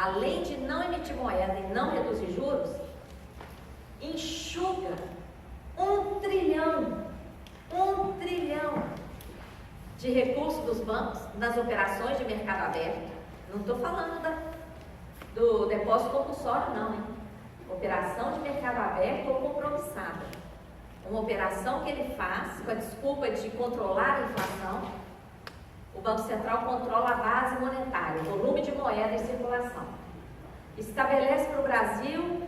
além de não emitir moeda e não reduzir juros, enxuga 1 trilhão de recursos dos bancos nas operações de mercado aberto. Não estou falando do depósito compulsório, não, hein? Operação de mercado aberto ou compromissada. Uma operação que ele faz com a desculpa de controlar a inflação. O Banco Central controla a base monetária, o volume de moeda em circulação. Estabelece para o Brasil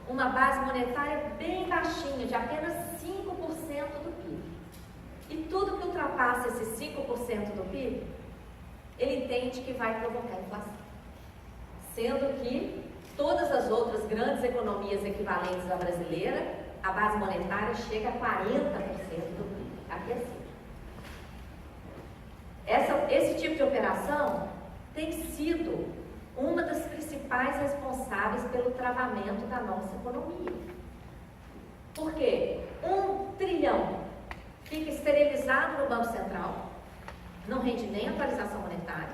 uma base monetária bem baixinha, de apenas 5% do PIB. E tudo que ultrapassa esses 5% do PIB, ele entende que vai provocar inflação. Sendo que todas as outras grandes economias equivalentes à brasileira, a base monetária chega a 40% do PIB. Aqui é assim. Esse tipo de operação tem sido uma das principais responsáveis pelo travamento da nossa economia. Por quê? 1 trilhão fica esterilizado no Banco Central, não rende nem atualização monetária,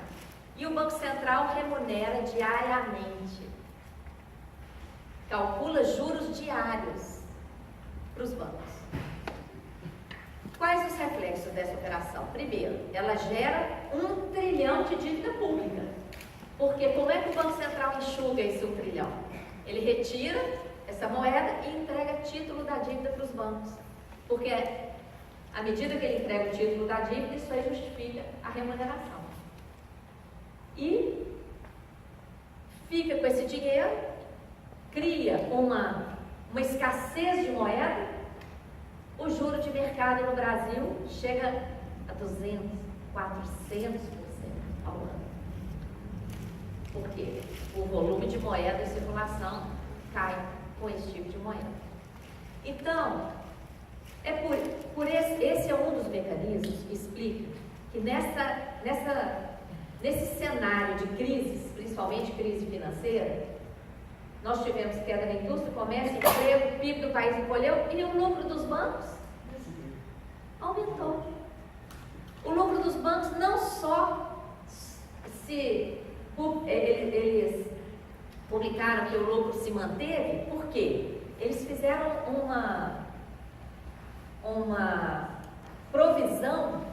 e o Banco Central remunera diariamente, calcula juros diários para os bancos. Quais os reflexos dessa operação? Primeiro, ela gera 1 trilhão de dívida pública. Porque como é que o Banco Central enxuga esse 1 trilhão? Ele retira essa moeda e entrega título da dívida para os bancos. Porque à medida que ele entrega o título da dívida, isso aí justifica a remuneração. E fica com esse dinheiro, cria uma escassez de moeda. O juro de mercado no Brasil chega a 200%, 400% ao ano. Por quê? O volume de moeda em circulação cai com esse tipo de moeda. Então, esse é um dos mecanismos que explica que nesse cenário de crises, principalmente crise financeira, nós tivemos queda na indústria, comércio, emprego, o PIB do país encolheu e o lucro dos bancos aumentou. O lucro dos bancos não só eles publicaram que o lucro se manteve, por quê? Eles fizeram uma provisão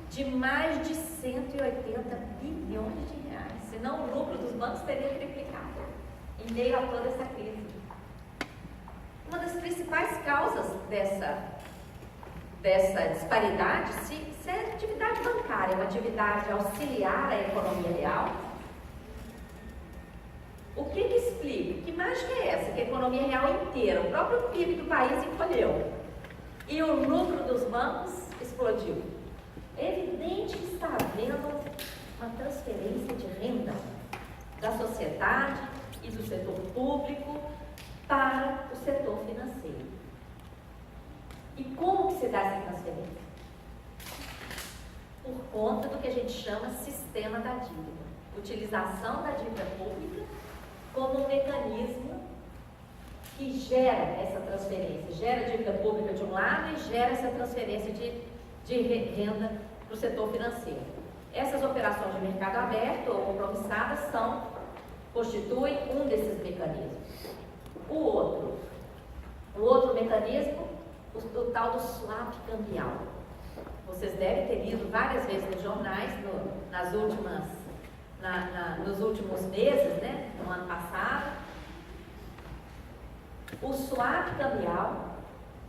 de mais de 180 bilhões de reais, senão o lucro dos bancos teria triplicado em meio a toda essa crise. Uma das principais causas dessa disparidade, se a atividade bancária é uma atividade auxiliar à economia real, o que explica? Que mágica é essa? Que a economia real inteira, o próprio PIB do país encolheu e o lucro dos bancos explodiu. É evidente que está havendo uma transferência de renda da sociedade e do setor público para o setor financeiro. E como que se dá essa transferência? Por conta do que a gente chama sistema da dívida. Utilização da dívida pública como um mecanismo que gera essa transferência. Gera dívida pública de um lado e gera essa transferência de renda para o setor financeiro. Essas operações de mercado aberto ou compromissadas constituem um desses mecanismos. O outro mecanismo, o tal do swap cambial. Vocês devem ter lido várias vezes nos jornais, nos últimos meses, né, no ano passado. O swap cambial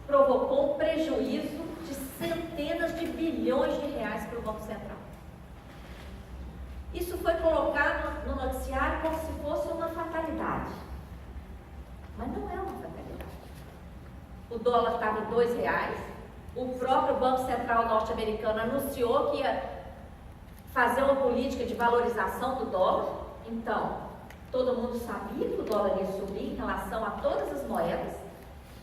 provocou um prejuízo de centenas de bilhões de reais para o Banco Central. Isso foi colocado no noticiário como se fosse uma fatalidade. Mas não é uma fatalidade. O dólar estava em R$2. O próprio Banco Central norte-americano anunciou que ia fazer uma política de valorização do dólar. Então, todo mundo sabia que o dólar ia subir em relação a todas as moedas.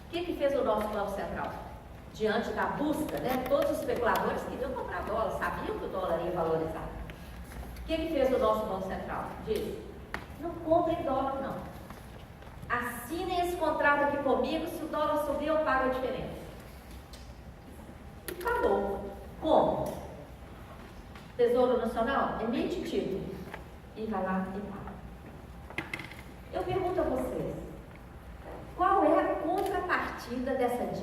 O que fez o nosso Banco Central? Diante da busca, né? Todos os especuladores queriam comprar dólar, sabiam que o dólar ia valorizar. O que fez o nosso Banco Central? Disse: não comprem dólar, não. Assinem esse contrato aqui comigo, se o dólar subir eu pago a diferença. E acabou. Como? Tesouro Nacional emite título e vai lá e paga. pergunto a vocês, qual é a contrapartida dessa dívida?